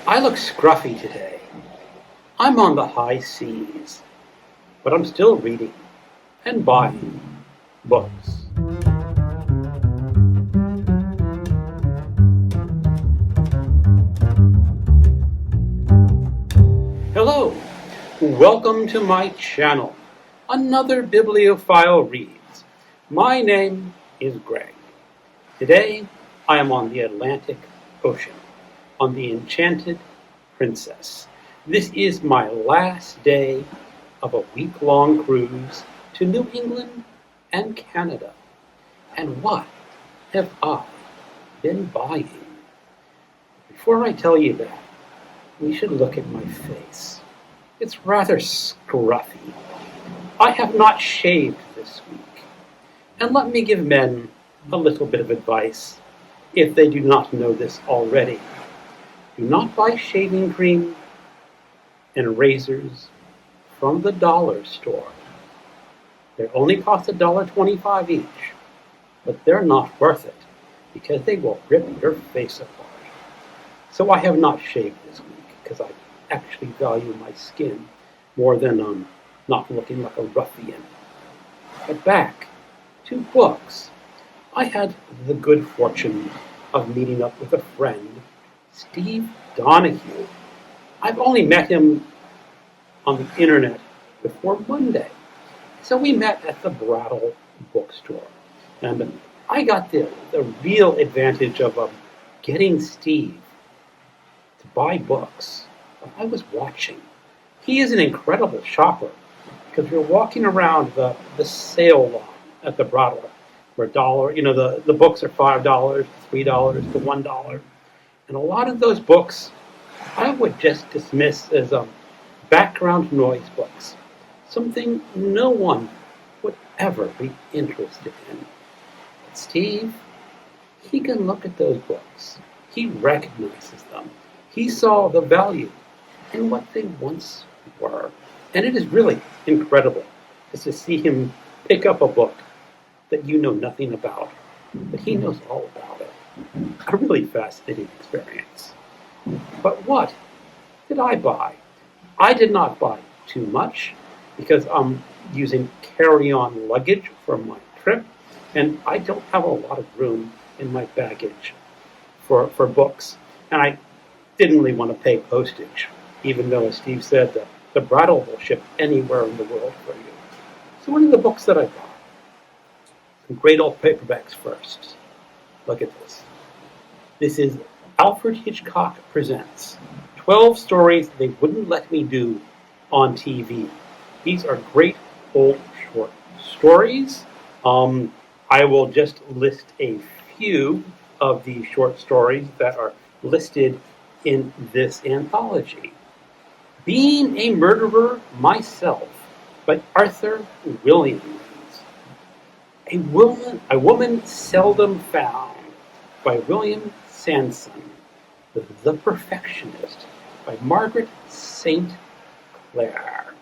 I look scruffy today. I'm on the high seas, but I'm still reading and buying books. Hello, welcome to my channel. Another bibliophile reads. My name is Greg. Today I am on the Atlantic Ocean, on the Enchanted Princess. This is my last day of a week-long cruise to New England and Canada. And what have I been buying? Before I tell you that, we should look at my face. It's rather scruffy. I have not shaved this week. And let me give men a little bit of advice, if they do not know this already. Do not buy shaving cream and razors from the dollar store. They only cost $1.25 each, but they're not worth it because they will rip your face apart. So I have not shaved this week because I actually value my skin more than not looking like a ruffian. But back to books. I had the good fortune of meeting up with a friend, Steve Donahue. I've only met him on the internet before Monday. So we met at the Brattle bookstore. And I got the real advantage of getting Steve to buy books. I was watching. He is an incredible shopper because we're walking around the sale lawn at the Brattle where the books are $5, $3, to $1. And a lot of those books I would just dismiss as background noise books, something no one would ever be interested in. But Steve, he can look at those books. He recognizes them. He saw the value in what they once were. And it is really incredible just to see him pick up a book that you know nothing about, but he knows all about it. A really fascinating experience. But what did I buy? I did not buy too much because I'm using carry-on luggage for my trip, and I don't have a lot of room in my baggage for books. And I didn't really want to pay postage, even though, as Steve said, the Brattle will ship anywhere in the world for you. So what are the books that I bought? Some great old paperbacks first. Look at this. This is Alfred Hitchcock Presents 12 Stories They Wouldn't Let Me Do on TV. These are great old short stories. I will just list a few of the short stories that are listed in this anthology. Being a Murderer Myself by Arthur Williams. A Woman Seldom Found by William Sanson. The Perfectionist by Margaret St. Clair.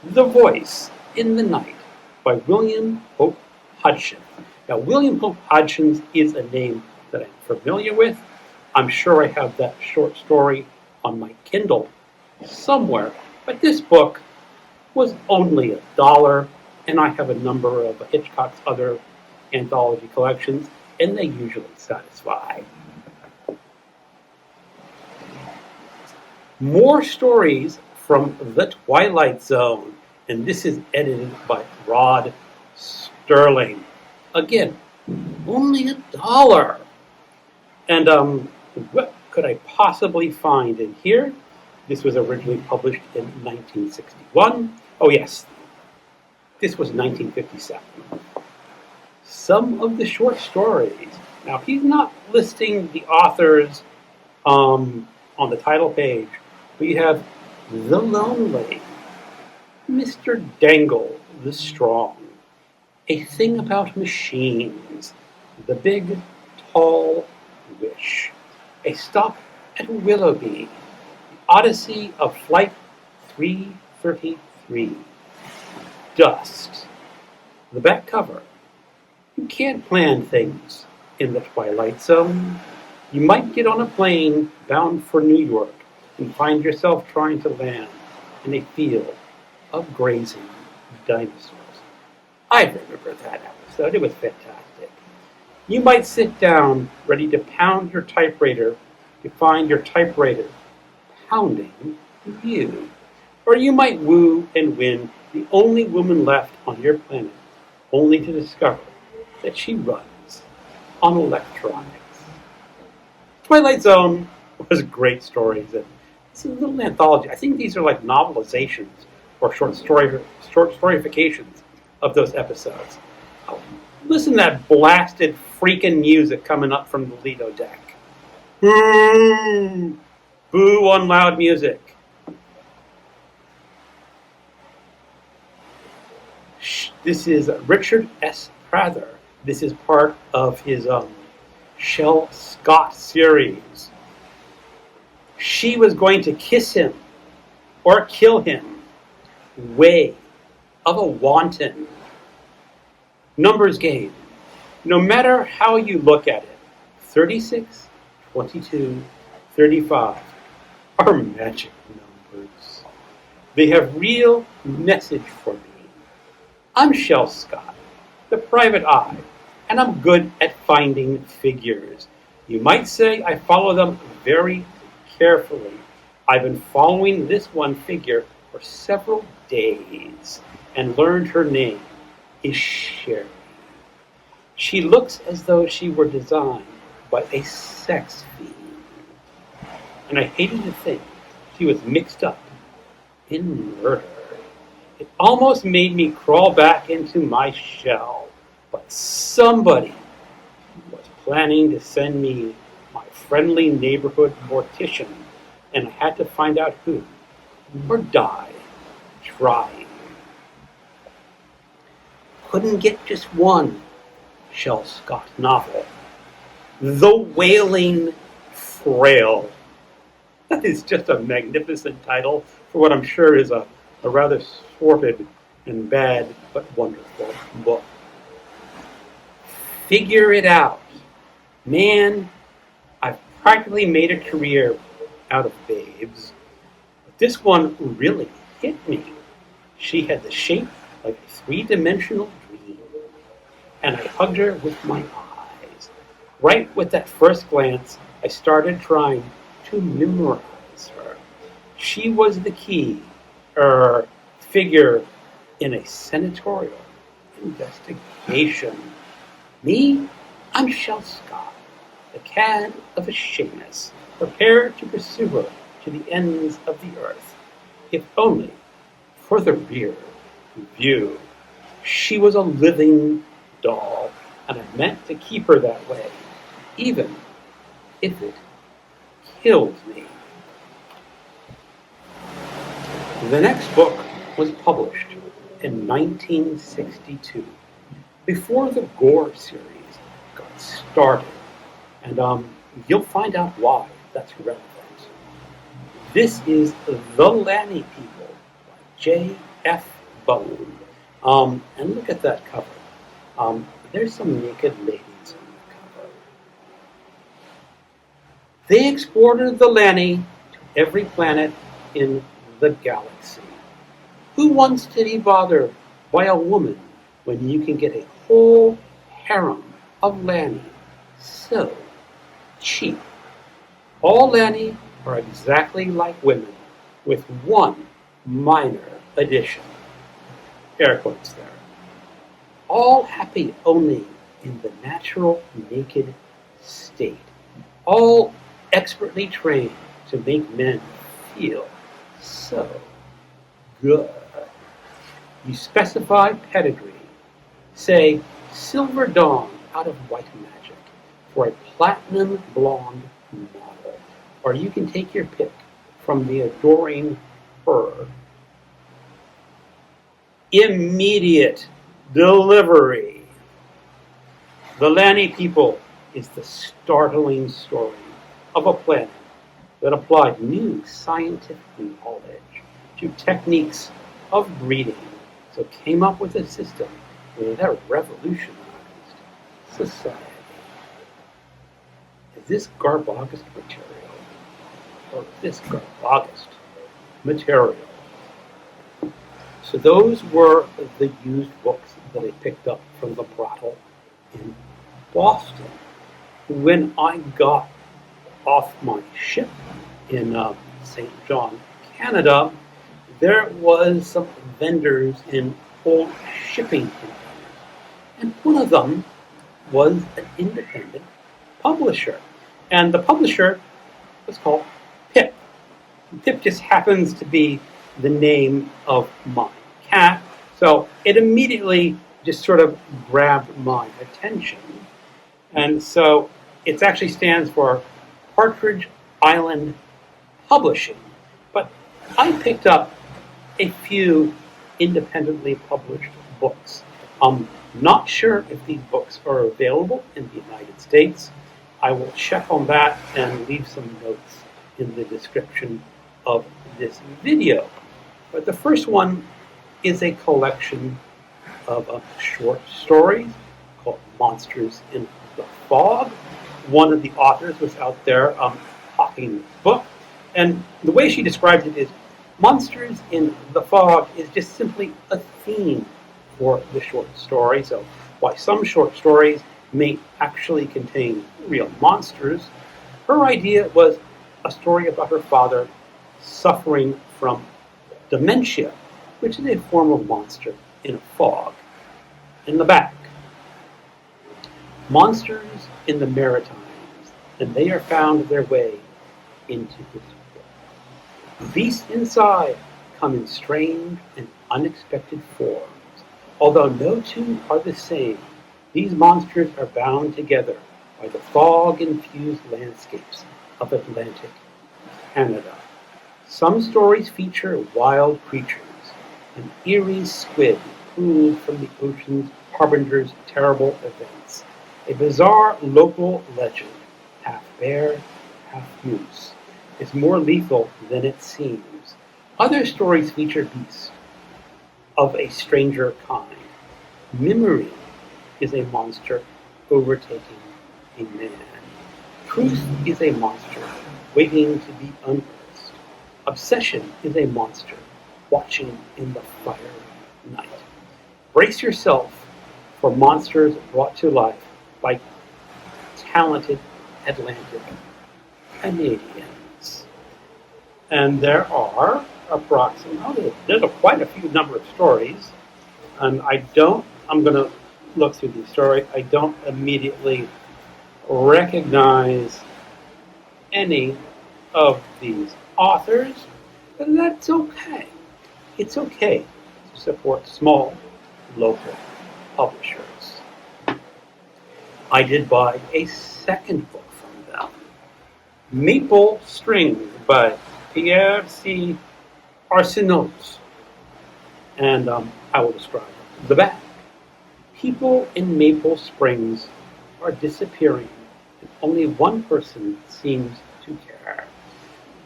The Voice in the Night by William Hope Hodgson. Now, William Hope Hodgson is a name that I'm familiar with. I'm sure I have that short story on my Kindle somewhere, but this book was only $1, and I have a number of Hitchcock's other anthology collections, and they usually satisfy. More stories from the Twilight Zone, and this is edited by Rod Serling. Again, only $1. And what could I possibly find in here? This was originally published in 1961. Oh yes, this was 1957. Some of the short stories. Now, he's not listing the authors on the title page. We have The Lonely, Mr. Dangle the Strong, A Thing About Machines, The Big Tall Wish, A Stop at Willoughby, The Odyssey of Flight 333, Dust. The back cover. You can't plan things in the Twilight Zone. You might get on a plane bound for New York and find yourself trying to land in a field of grazing dinosaurs. I remember that episode. It was fantastic. You might sit down ready to pound your typewriter to find your typewriter pounding you. Or you might woo and win the only woman left on your planet, only to discover that she runs on electronics. Twilight Zone was great stories. And it's a little anthology. I think these are like novelizations or short storyifications of those episodes. Oh, listen to that blasted freaking music coming up from the Lido deck. Boo! Boo on loud music. This is Richard S. Prather. This is part of his Shel Scott series. She was going to kiss him or kill him. Way of a Wanton. Numbers game. No matter how you look at it, 36, 22, 35 are magic numbers. They have real message for me. I'm Shel Scott, the private eye, and I'm good at finding figures. You might say I follow them very carefully. I've been following this one figure for several days and learned her name is Sherry. She looks as though she were designed by a sex fiend. And I hated to think she was mixed up in murder. It almost made me crawl back into my shell. But somebody was planning to send me my friendly neighborhood mortician, and I had to find out who, or die trying. Couldn't get just one Shel Scott novel. The Wailing, Frail. That is just a magnificent title for what I'm sure is a rather sordid and bad but wonderful book. Figure it out. Man, I've practically made a career out of babes. But this one really hit me. She had the shape like a three-dimensional dream. And I hugged her with my eyes. Right with that first glance, I started trying to memorize her. She was the key figure in a senatorial investigation. Me, I'm Shel Scott, the cad of a Seamus, prepared to pursue her to the ends of the earth, if only for the rear view. She was a living doll, and I meant to keep her that way, even if it killed me. The next book was published in 1962, before the Gore series got started, and you'll find out why that's relevant. This is The Lanny People by J.F. Bone. And look at that cover. There's some naked ladies on the cover. They exported the Lanny to every planet in the galaxy. Who wants to be bothered by a woman when you can get a whole harem of Lanny so cheap? All Lanny are exactly like women, with one minor addition. Air quotes there. All happy only in the natural naked state. All expertly trained to make men feel so good. You specify pedigree. Say Silver Dawn out of White Magic for a platinum blonde model. Or you can take your pick from the adoring her. Immediate delivery. The Lanny People is the startling story of a planet that applied new scientific knowledge to techniques of breeding, so came up with a system that revolutionized society. is this Garbogust material, or this Garbogust material. So those were the used books that I picked up from the Brattle in Boston. When I got off my ship in St. John, Canada, there was some vendors in old shipping containers, and one of them was an independent publisher, and the publisher was called Pip. Pip just happens to be the name of my cat, so it immediately just sort of grabbed my attention. And so it actually stands for Partridge Island Publishing. But I picked up a few independently published books. I'm not sure if these books are available in the United States. I will check on that and leave some notes in the description of this video. But the first one is a collection of short stories called Monsters in the Fog. One of the authors was out there hawking this book, and the way she describes it is Monsters in the Fog is just simply a theme for the short story. So while some short stories may actually contain real monsters, her idea was a story about her father suffering from dementia, which is a form of monster in a fog. In the back, monsters in the Maritimes, and they are found their way into this book. Beasts inside come in strange and unexpected forms. Although no two are the same, these monsters are bound together by the fog-infused landscapes of Atlantic Canada. Some stories feature wild creatures, an eerie squid pulled from the ocean's harbingers terrible events, a bizarre local legend, half bear, half moose, is more lethal than it seems. Other stories feature beasts of a stranger kind. Memory is a monster overtaking a man. Truth is a monster waiting to be unearthed. Obsession is a monster watching in the fiery night. Brace yourself for monsters brought to life by talented Atlantic Canadians. And there are approximately, there's quite a few number of stories, and I'm going to look through these stories. I don't immediately recognize any of these authors, but that's okay. It's okay to support small local publishers. I did buy a second book from them, Maple Strings by Pierre C. Arseneault, and I will describe the back. People in Maple Springs are disappearing, and only one person seems to care.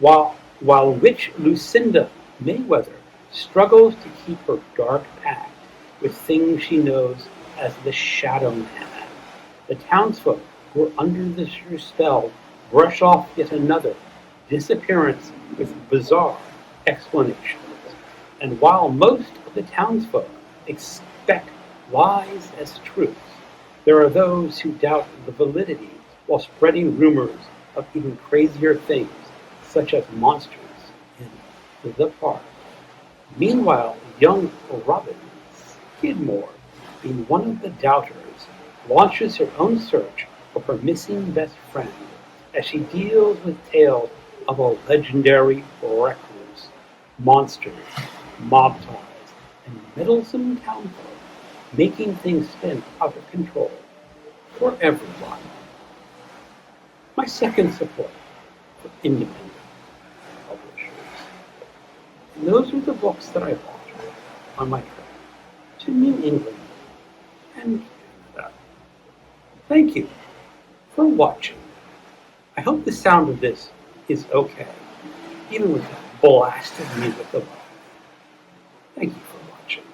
While witch Lucinda Mayweather struggles to keep her dark pact with things she knows as the Shadow Man, the townsfolk who are under her spell brush off yet another disappearance with bizarre explanations. And while most of the townsfolk expect lies as truth, there are those who doubt the validity while spreading rumors of even crazier things, such as monsters in the park. Meanwhile, young Robin Skidmore, being one of the doubters, launches her own search for her missing best friend as she deals with tales of a legendary recluse, monsters, mob ties, and meddlesome townfolk, making things spin out of control for everyone. My second support for independent publishers. And those are the books that I bought on my trip to New England and Canada. Thank you for watching. I hope the sound of this is okay, even with that blasted music above. Thank you for watching,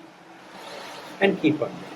and keep on reading.